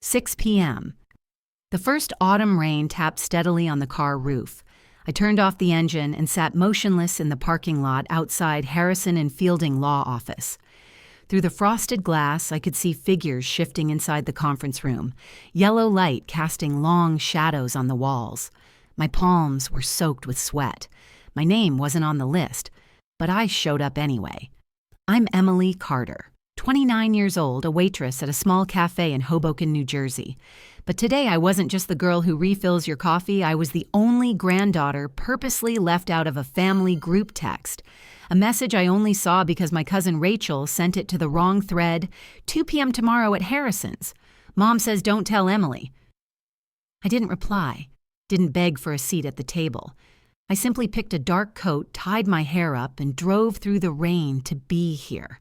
6 p.m. The first autumn rain tapped steadily on the car roof. I turned off the engine and sat motionless in the parking lot outside Harrison and Fielding Law Office. Through the frosted glass, I could see figures shifting inside the conference room, yellow light casting long shadows on the walls. My palms were soaked with sweat. My name wasn't on the list, but I showed up anyway. I'm Emily Carter, 29 years old, a waitress at a small cafe in Hoboken, New Jersey. But today I wasn't just the girl who refills your coffee, I was the only granddaughter purposely left out of a family group text. A message I only saw because my cousin Rachel sent it to the wrong thread, 2 p.m. tomorrow at Harrison's. Mom says don't tell Emily. I didn't reply, didn't beg for a seat at the table. I simply picked a dark coat, tied my hair up, and drove through the rain to be here.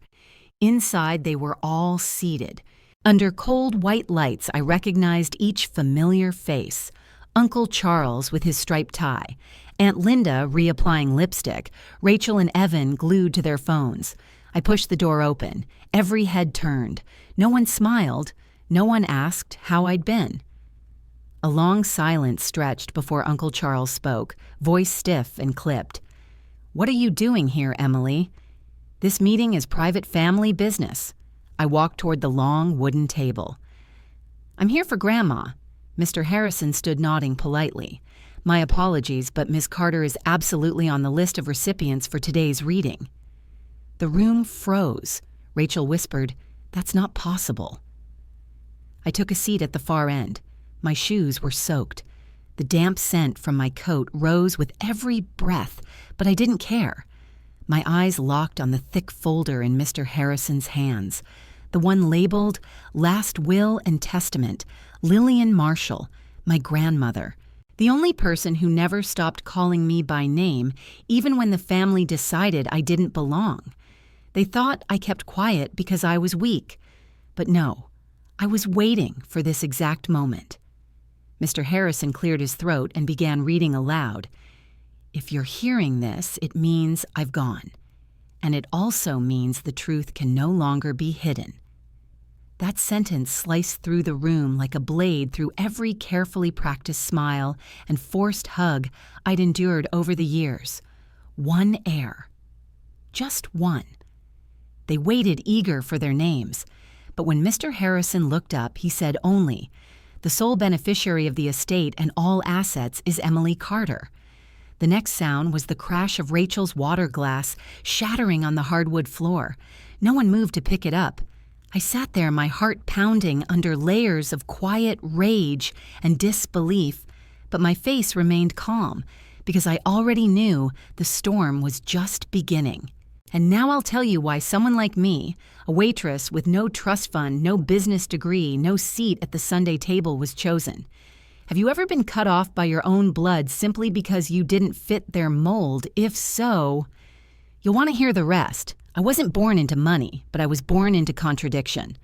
Inside, they were all seated. Under cold white lights, I recognized each familiar face. Uncle Charles with his striped tie, Aunt Linda reapplying lipstick, Rachel and Evan glued to their phones. I pushed the door open. Every head turned. No one smiled. No one asked how I'd been. A long silence stretched before Uncle Charles spoke, voice stiff and clipped. "What are you doing here, Emily? This meeting is private family business." I walked toward the long wooden table. "I'm here for Grandma." Mr. Harrison stood nodding politely. "My apologies, but Miss Carter is absolutely on the list of recipients for today's reading." The room froze. Rachel whispered, "That's not possible." I took a seat at the far end. My shoes were soaked. The damp scent from my coat rose with every breath, but I didn't care. My eyes locked on the thick folder in Mr. Harrison's hands, the one labeled Last Will and Testament, Lillian Marshall, my grandmother, the only person who never stopped calling me by name, even when the family decided I didn't belong. They thought I kept quiet because I was weak. But no, I was waiting for this exact moment. Mr. Harrison cleared his throat and began reading aloud. "If you're hearing this, it means I've gone. And it also means the truth can no longer be hidden." That sentence sliced through the room like a blade through every carefully practiced smile and forced hug I'd endured over the years. One heir. Just one. They waited eager for their names. But when Mr. Harrison looked up, he said only, "The sole beneficiary of the estate and all assets is Emily Carter." The next sound was the crash of Rachel's water glass shattering on the hardwood floor. No one moved to pick it up. I sat there, my heart pounding under layers of quiet rage and disbelief, but my face remained calm because I already knew the storm was just beginning. And now I'll tell you why someone like me, a waitress with no trust fund, no business degree, no seat at the Sunday table, was chosen. Have you ever been cut off by your own blood simply because you didn't fit their mold? If so, you'll want to hear the rest. I wasn't born into money, but I was born into contradiction.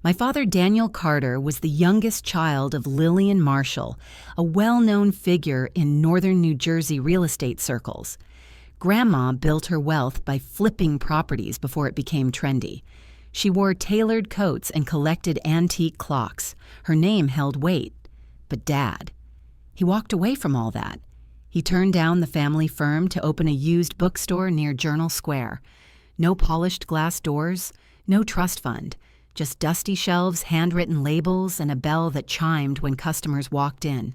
My father, Daniel Carter, was the youngest child of Lillian Marshall, a well-known figure in northern New Jersey real estate circles. Grandma built her wealth by flipping properties before it became trendy. She wore tailored coats and collected antique clocks. Her name held weight. But Dad, he walked away from all that. He turned down the family firm to open a used bookstore near Journal Square. No polished glass doors, no trust fund, just dusty shelves, handwritten labels, and a bell that chimed when customers walked in.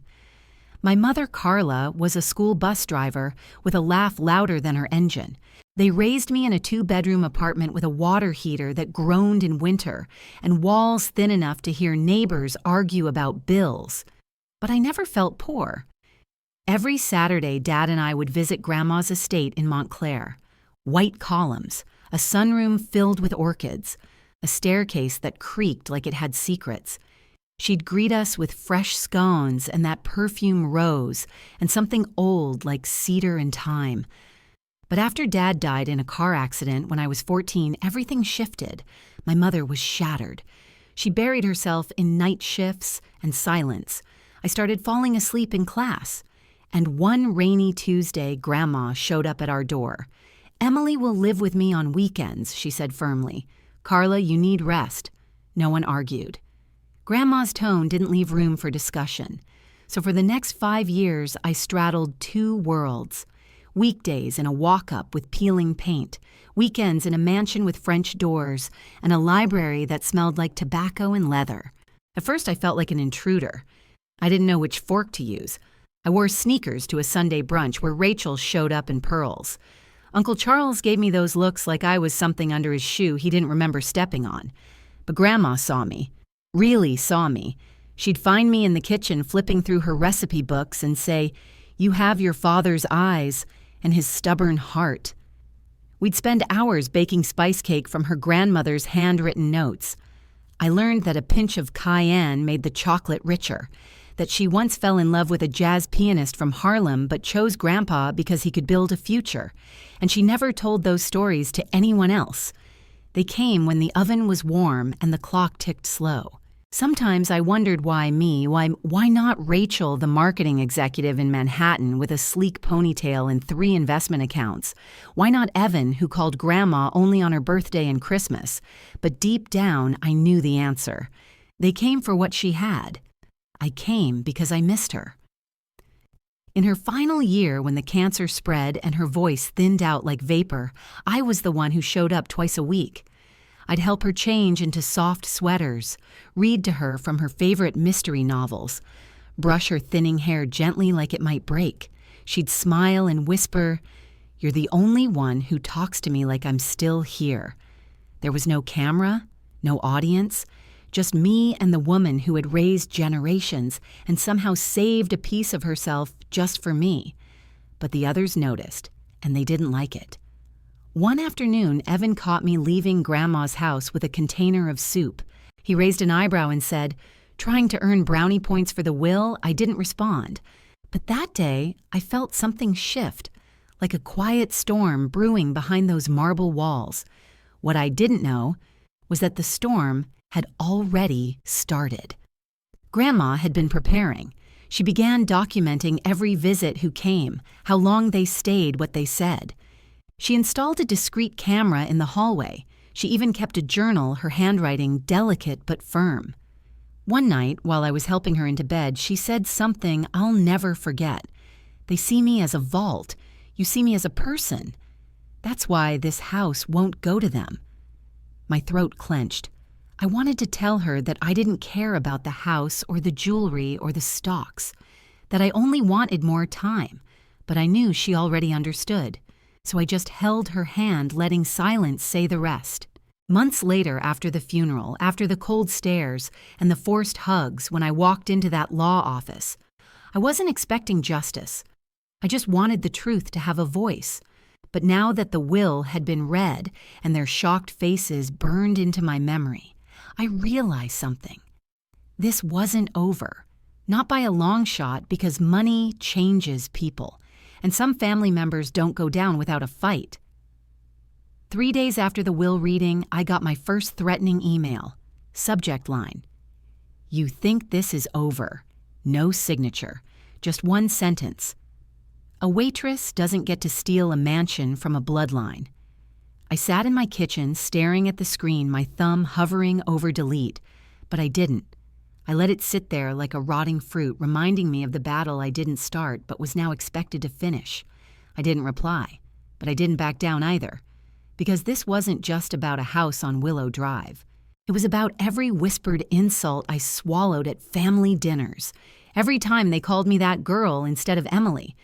My mother, Carla, was a school bus driver with a laugh louder than her engine. They raised me in a 2-bedroom apartment with a water heater that groaned in winter and walls thin enough to hear neighbors argue about bills. But I never felt poor. Every Saturday, Dad and I would visit Grandma's estate in Montclair. White columns, a sunroom filled with orchids, a staircase that creaked like it had secrets. She'd greet us with fresh scones and that perfume rose and something old like cedar and thyme. But after Dad died in a car accident when I was 14, everything shifted. My mother was shattered. She buried herself in night shifts and silence. I started falling asleep in class. And one rainy Tuesday, Grandma showed up at our door. "Emily will live with me on weekends," she said firmly. "Carla, you need rest." No one argued. Grandma's tone didn't leave room for discussion. So for the next 5 years, I straddled two worlds. Weekdays in a walk-up with peeling paint, weekends in a mansion with French doors, and a library that smelled like tobacco and leather. At first, I felt like an intruder. I didn't know which fork to use. I wore sneakers to a Sunday brunch where Rachel showed up in pearls. Uncle Charles gave me those looks like I was something under his shoe he didn't remember stepping on. But Grandma saw me. Really saw me. She'd find me in the kitchen flipping through her recipe books and say, "You have your father's eyes and his stubborn heart." We'd spend hours baking spice cake from her grandmother's handwritten notes. I learned that a pinch of cayenne made the chocolate richer, that she once fell in love with a jazz pianist from Harlem but chose Grandpa because he could build a future, and she never told those stories to anyone else. They came when the oven was warm and the clock ticked slow. Sometimes I wondered why me, why not Rachel, the marketing executive in Manhattan with a sleek ponytail and 3 investment accounts? Why not Evan, who called Grandma only on her birthday and Christmas? But deep down, I knew the answer. They came for what she had. I came because I missed her. In her final year, when the cancer spread and her voice thinned out like vapor, I was the one who showed up twice a week. I'd help her change into soft sweaters, read to her from her favorite mystery novels, brush her thinning hair gently like it might break. She'd smile and whisper, "You're the only one who talks to me like I'm still here." There was no camera, no audience, just me and the woman who had raised generations and somehow saved a piece of herself just for me. But the others noticed, and they didn't like it. One afternoon, Evan caught me leaving Grandma's house with a container of soup. He raised an eyebrow and said, "Trying to earn brownie points for the will?" I didn't respond. But that day, I felt something shift, like a quiet storm brewing behind those marble walls. What I didn't know was that the storm had already started. Grandma had been preparing. She began documenting every visit who came, how long they stayed, what they said. She installed a discreet camera in the hallway. She even kept a journal, her handwriting delicate but firm. One night, while I was helping her into bed, she said something I'll never forget. "They see me as a vault. You see me as a person. That's why this house won't go to them." My throat clenched. I wanted to tell her that I didn't care about the house or the jewelry or the stocks, that I only wanted more time, but I knew she already understood. So I just held her hand, letting silence say the rest. Months later, after the funeral, after the cold stares and the forced hugs when I walked into that law office, I wasn't expecting justice. I just wanted the truth to have a voice. But now that the will had been read and their shocked faces burned into my memory, I realized something. This wasn't over. Not by a long shot, because money changes people. And some family members don't go down without a fight. 3 days after the will reading, I got my first threatening email. Subject line: "You think this is over." No signature. Just one sentence. "A waitress doesn't get to steal a mansion from a bloodline." I sat in my kitchen staring at the screen, my thumb hovering over delete, but I didn't. I let it sit there like a rotting fruit, reminding me of the battle I didn't start but was now expected to finish. I didn't reply, but I didn't back down either, because this wasn't just about a house on Willow Drive. It was about every whispered insult I swallowed at family dinners, every time they called me that girl instead of Emily.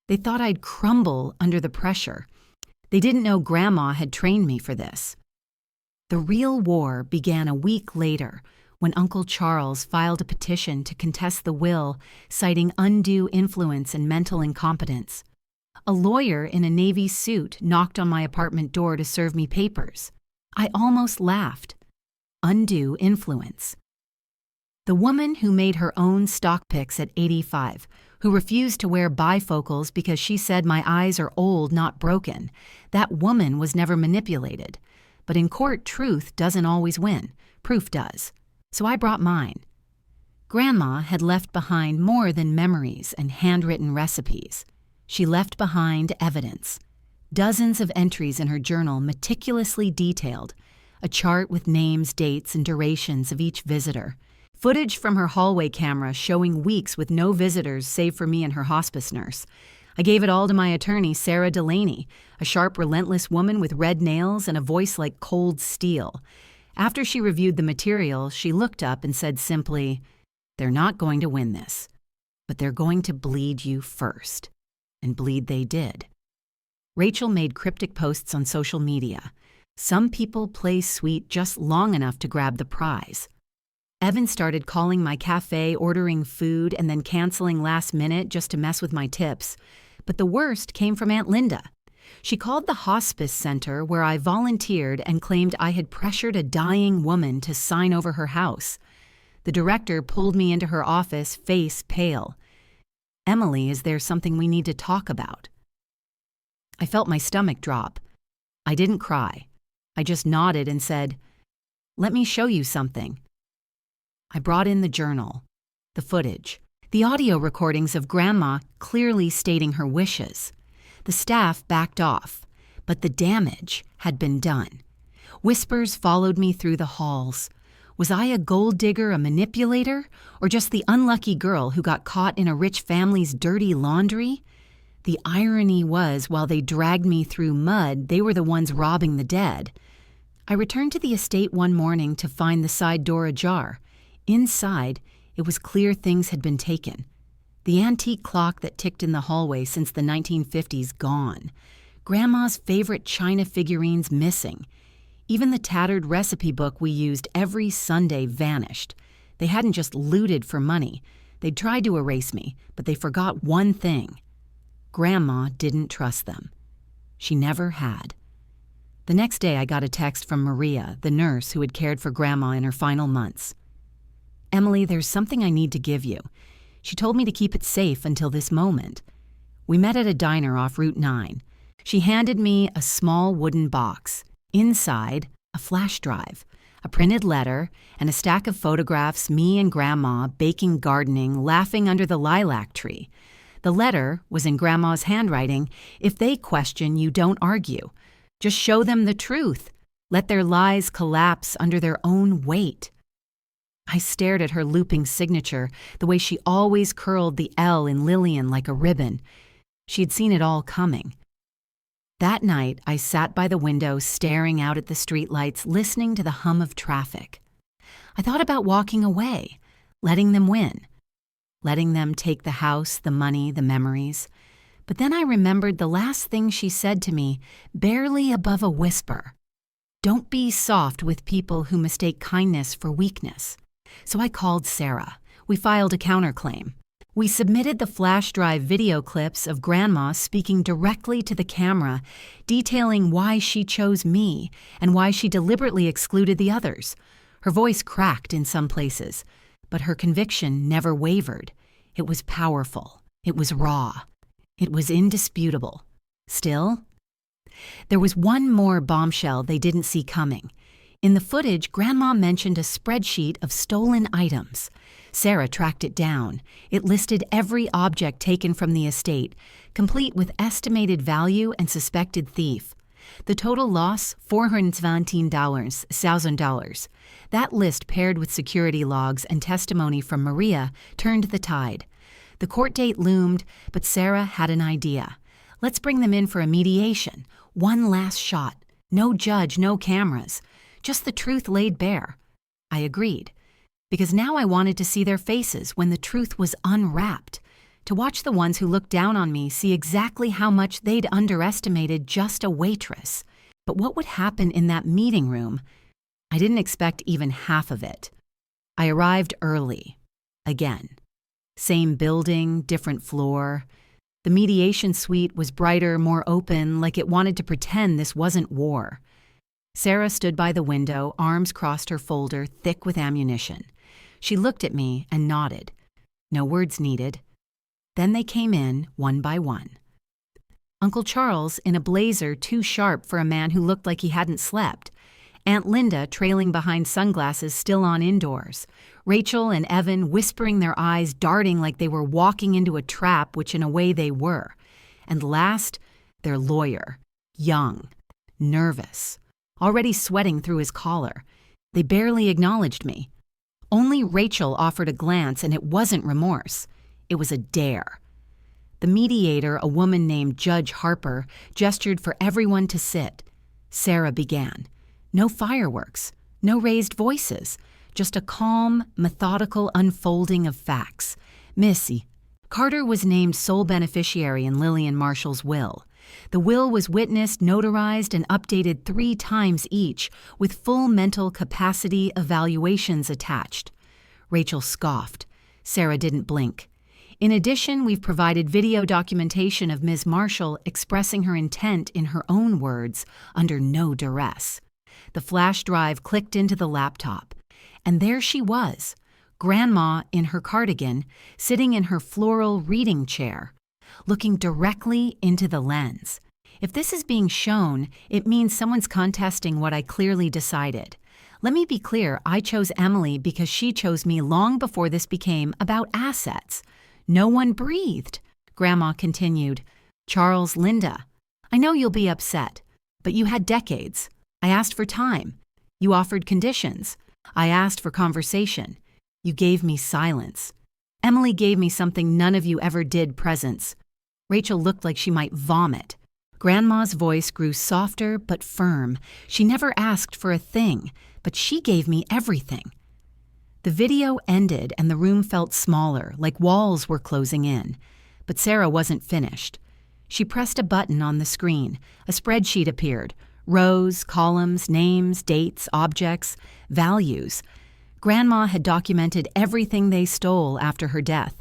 They thought I'd crumble under the pressure. They didn't know Grandma had trained me for this. The real war began a week later, when Uncle Charles filed a petition to contest the will, citing undue influence and mental incompetence. A lawyer in a Navy suit knocked on my apartment door to serve me papers. I almost laughed. Undue influence. The woman who made her own stock picks at 85, who refused to wear bifocals because she said my eyes are old, not broken, that woman was never manipulated. But in court, truth doesn't always win. Proof does. So I brought mine. Grandma had left behind more than memories and handwritten recipes. She left behind evidence. Dozens of entries in her journal, meticulously detailed. A chart with names, dates, and durations of each visitor. Footage from her hallway camera showing weeks with no visitors save for me and her hospice nurse. I gave it all to my attorney, Sarah Delaney, a sharp, relentless woman with red nails and a voice like cold steel. After she reviewed the material, she looked up and said simply, "They're not going to win this, but they're going to bleed you first." And bleed they did. Rachel made cryptic posts on social media. Some people play sweet just long enough to grab the prize. Evan started calling my cafe, ordering food, and then canceling last minute just to mess with my tips. But the worst came from Aunt Linda. She called the hospice center where I volunteered and claimed I had pressured a dying woman to sign over her house. The director pulled me into her office, face pale. "Emily, is there something we need to talk about?" I felt my stomach drop. I didn't cry. I just nodded and said, "Let me show you something." I brought in the journal, the footage, the audio recordings of Grandma clearly stating her wishes. The staff backed off, but the damage had been done. Whispers followed me through the halls. Was I a gold digger, a manipulator, or just the unlucky girl who got caught in a rich family's dirty laundry? The irony was, while they dragged me through mud, they were the ones robbing the dead. I returned to the estate one morning to find the side door ajar. Inside, it was clear things had been taken. The antique clock that ticked in the hallway since the 1950s gone. Grandma's favorite china figurines missing. Even the tattered recipe book we used every Sunday vanished. They hadn't just looted for money. They'd tried to erase me, but they forgot one thing. Grandma didn't trust them. She never had. The next day I got a text from Maria, the nurse who had cared for Grandma in her final months. "Emily, there's something I need to give you." She told me to keep it safe until this moment. We met at a diner off Route 9. She handed me a small wooden box. Inside, a flash drive, a printed letter, and a stack of photographs me and Grandma baking, gardening, laughing under the lilac tree. The letter was in Grandma's handwriting. "If they question, you don't argue. Just show them the truth. Let their lies collapse under their own weight." I stared at her looping signature, the way she always curled the L in Lillian like a ribbon. She had seen it all coming. That night, I sat by the window staring out at the streetlights, listening to the hum of traffic. I thought about walking away, letting them win, letting them take the house, the money, the memories. But then I remembered the last thing she said to me, barely above a whisper. "Don't be soft with people who mistake kindness for weakness." So I called Sarah. We filed a counterclaim. We submitted the flash drive video clips of Grandma speaking directly to the camera, detailing why she chose me and why she deliberately excluded the others. Her voice cracked in some places, but her conviction never wavered. It was powerful. It was raw. It was indisputable. Still, there was one more bombshell they didn't see coming. In the footage, Grandma mentioned a spreadsheet of stolen items. Sarah tracked it down. It listed every object taken from the estate, complete with estimated value and suspected thief. The total loss, $417,000. That list, paired with security logs and testimony from Maria, turned the tide. The court date loomed, but Sarah had an idea. "Let's bring them in for a mediation. One last shot. No judge, no cameras. Just the truth laid bare." I agreed, because now I wanted to see their faces when the truth was unwrapped, to watch the ones who looked down on me see exactly how much they'd underestimated just a waitress. But what would happen in that meeting room? I didn't expect even half of it. I arrived early. Again. Same building, different floor. The mediation suite was brighter, more open, like it wanted to pretend this wasn't war. Sarah stood by the window, arms crossed her folder, thick with ammunition. She looked at me and nodded. No words needed. Then they came in, one by one. Uncle Charles in a blazer too sharp for a man who looked like he hadn't slept. Aunt Linda trailing behind sunglasses still on indoors. Rachel and Evan whispering, their eyes darting like they were walking into a trap, which in a way they were. And last, their lawyer. Young. Nervous. Already sweating through his collar. They barely acknowledged me. Only Rachel offered a glance, and it wasn't remorse. It was a dare. The mediator, a woman named Judge Harper, gestured for everyone to sit. Sarah began. No fireworks, no raised voices, just a calm, methodical unfolding of facts. Missy, Carter was named sole beneficiary in Lillian Marshall's will. The will was witnessed, notarized, and updated 3 times each, with full mental capacity evaluations attached. Rachel scoffed. Sarah didn't blink. In addition, we've provided video documentation of Ms. Marshall expressing her intent in her own words, under no duress. The flash drive clicked into the laptop. And there she was, Grandma in her cardigan, sitting in her floral reading chair, looking directly into the lens. If this is being shown, it means someone's contesting what I clearly decided. Let me be clear, I chose Emily because she chose me long before this became about assets. No one breathed. Grandma continued. Charles, Linda, I know you'll be upset, but you had decades. I asked for time. You offered conditions. I asked for conversation. You gave me silence. Emily gave me something none of you ever did, presence. Rachel looked like she might vomit. Grandma's voice grew softer but firm. She never asked for a thing, but she gave me everything. The video ended and the room felt smaller, like walls were closing in. But Sarah wasn't finished. She pressed a button on the screen. A spreadsheet appeared. Rows, columns, names, dates, objects, values. Grandma had documented everything they stole after her death.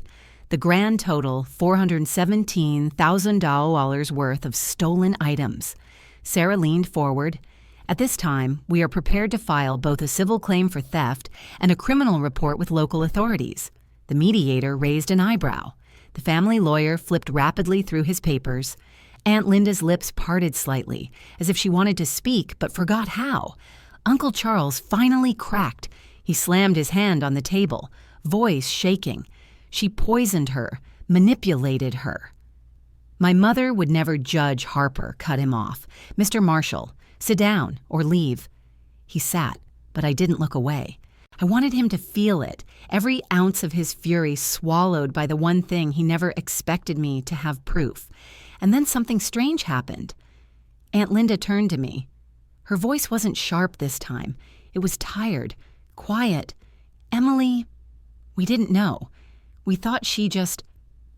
The grand total, $417,000 worth of stolen items. Sarah leaned forward. At this time, we are prepared to file both a civil claim for theft and a criminal report with local authorities. The mediator raised an eyebrow. The family lawyer flipped rapidly through his papers. Aunt Linda's lips parted slightly, as if she wanted to speak but forgot how. Uncle Charles finally cracked. He slammed his hand on the table, voice shaking. She poisoned her, manipulated her. My mother would never judge Harper, cut him off. Mr. Marshall, sit down or leave. He sat, but I didn't look away. I wanted him to feel it, every ounce of his fury swallowed by the one thing he never expected me to have proof. And then something strange happened. Aunt Linda turned to me. Her voice wasn't sharp this time. It was tired, quiet. Emily, we didn't know. We thought she just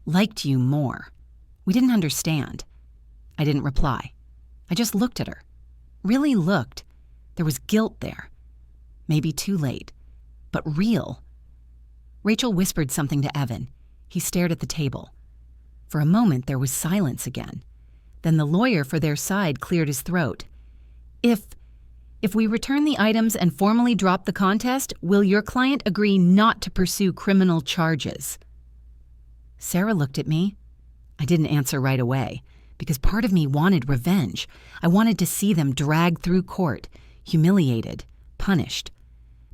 liked you more. We didn't understand. I didn't reply. I just looked at her. Really looked. There was guilt there. Maybe too late, but real. Rachel whispered something to Evan. He stared at the table. For a moment, there was silence again. Then the lawyer for their side cleared his throat. If we return the items and formally drop the contest, will your client agree not to pursue criminal charges? Sarah looked at me. I didn't answer right away, because part of me wanted revenge. I wanted to see them dragged through court, humiliated, punished.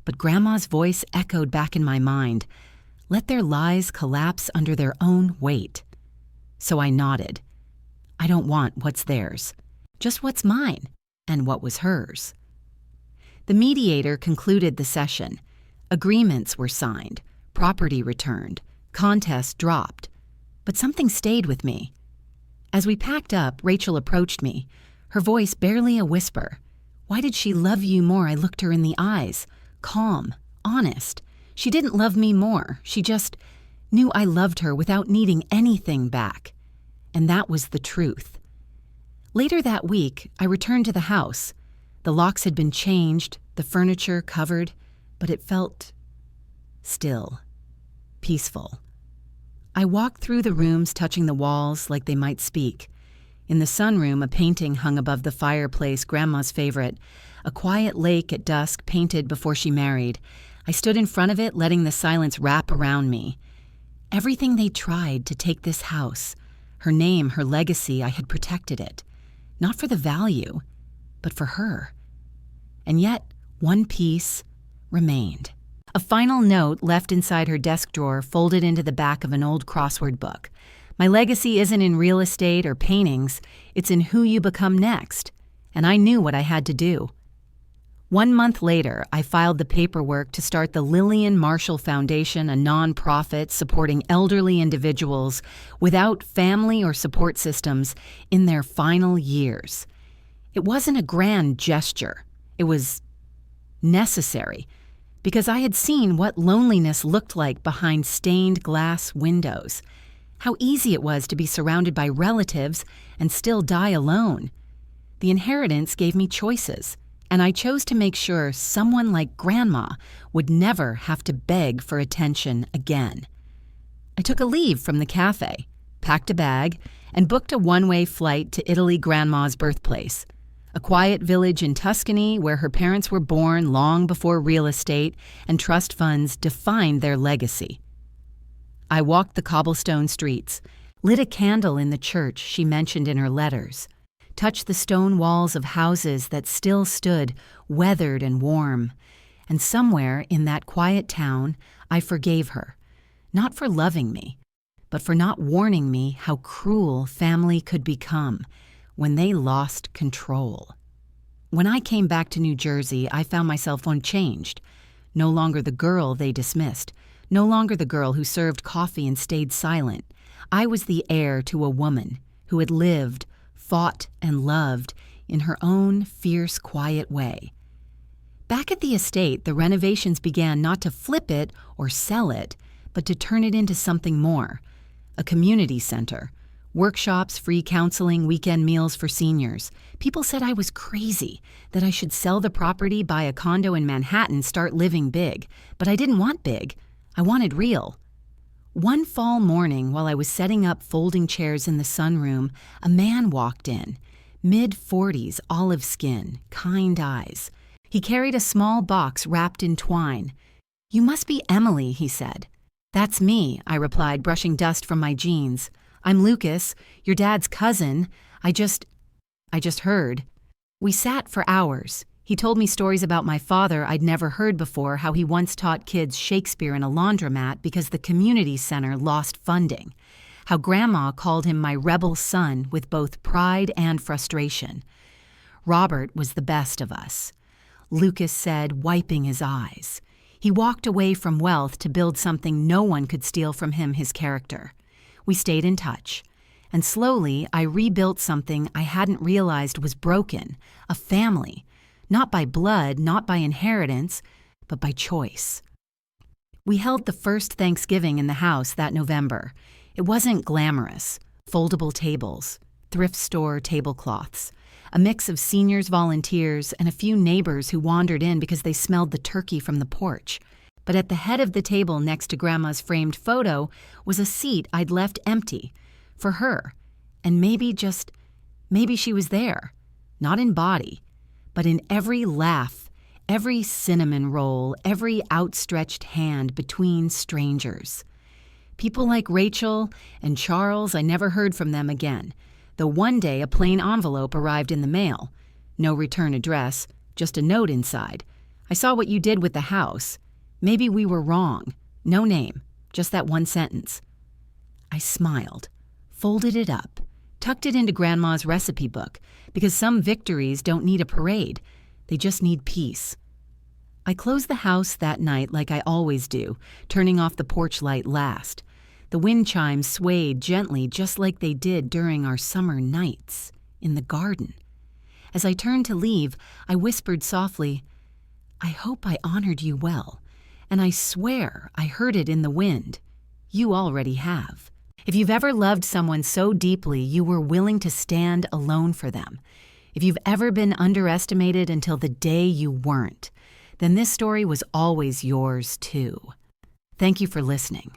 But Grandma's voice echoed back in my mind. Let their lies collapse under their own weight. So I nodded. I don't want what's theirs, just what's mine and what was hers. The mediator concluded the session. Agreements were signed, property returned, contest dropped. But something stayed with me. As we packed up, Rachel approached me, her voice barely a whisper. Why did she love you more? I looked her in the eyes, calm, honest. She didn't love me more. She just knew I loved her without needing anything back. And that was the truth. Later that week, I returned to the house. The locks had been changed, the furniture covered, but it felt still, peaceful. I walked through the rooms, touching the walls like they might speak. In the sunroom, a painting hung above the fireplace, Grandma's favorite, a quiet lake at dusk painted before she married. I stood in front of it, letting the silence wrap around me. Everything they tried to take this house, her name, her legacy, I had protected it. Not for the value, but for her. And yet, one piece remained. A final note left inside her desk drawer, folded into the back of an old crossword book. My legacy isn't in real estate or paintings, it's in who you become next. And I knew what I had to do. 1 month later, I filed the paperwork to start the Lillian Marshall Foundation, a nonprofit supporting elderly individuals without family or support systems in their final years. It wasn't a grand gesture. It was necessary, because I had seen what loneliness looked like behind stained glass windows, how easy it was to be surrounded by relatives and still die alone. The inheritance gave me choices, and I chose to make sure someone like Grandma would never have to beg for attention again. I took a leave from the cafe, packed a bag, and booked a one-way flight to Italy, Grandma's birthplace, a quiet village in Tuscany where her parents were born long before real estate and trust funds defined their legacy. I walked the cobblestone streets, lit a candle in the church she mentioned in her letters, touched the stone walls of houses that still stood weathered and warm, and somewhere in that quiet town I forgave her, not for loving me, but for not warning me how cruel family could become when they lost control. When I came back to New Jersey, I found myself unchanged, no longer the girl they dismissed, no longer the girl who served coffee and stayed silent. I was the heir to a woman who had lived, fought, and loved in her own fierce, quiet way. Back at the estate, the renovations began not to flip it or sell it, but to turn it into something more. A community center, workshops, free counseling, weekend meals for seniors. People said I was crazy, that I should sell the property, buy a condo in Manhattan, start living big. But I didn't want big. I wanted real. One fall morning, while I was setting up folding chairs in the sunroom, a man walked in, mid-40s, olive skin, kind eyes. He carried a small box wrapped in twine. "You must be Emily," he said. "That's me," I replied, brushing dust from my jeans. "I'm Lucas, your dad's cousin. I just heard." We sat for hours. He told me stories about my father I'd never heard before, how he once taught kids Shakespeare in a laundromat because the community center lost funding, how Grandma called him my rebel son with both pride and frustration. Robert was the best of us, Lucas said, wiping his eyes. He walked away from wealth to build something no one could steal from him, his character. We stayed in touch, and slowly I rebuilt something I hadn't realized was broken, a family. Not by blood, not by inheritance, but by choice. We held the first Thanksgiving in the house that November. It wasn't glamorous. Foldable tables, thrift store tablecloths, a mix of seniors, volunteers, and a few neighbors who wandered in because they smelled the turkey from the porch. But at the head of the table next to Grandma's framed photo was a seat I'd left empty for her. And maybe she was there, not in body, but in every laugh, every cinnamon roll, every outstretched hand between strangers. People like Rachel and Charles, I never heard from them again, though one day a plain envelope arrived in the mail. No return address, just a note inside. "I saw what you did with the house. Maybe we were wrong. No name, just that one sentence." I smiled, folded it up, tucked it into Grandma's recipe book, because some victories don't need a parade. They just need peace. I closed the house that night like I always do, turning off the porch light last. The wind chimes swayed gently just like they did during our summer nights in the garden. As I turned to leave, I whispered softly, "I hope I honored you well, and I swear I heard it in the wind. You already have." If you've ever loved someone so deeply you were willing to stand alone for them, if you've ever been underestimated until the day you weren't, then this story was always yours too. Thank you for listening.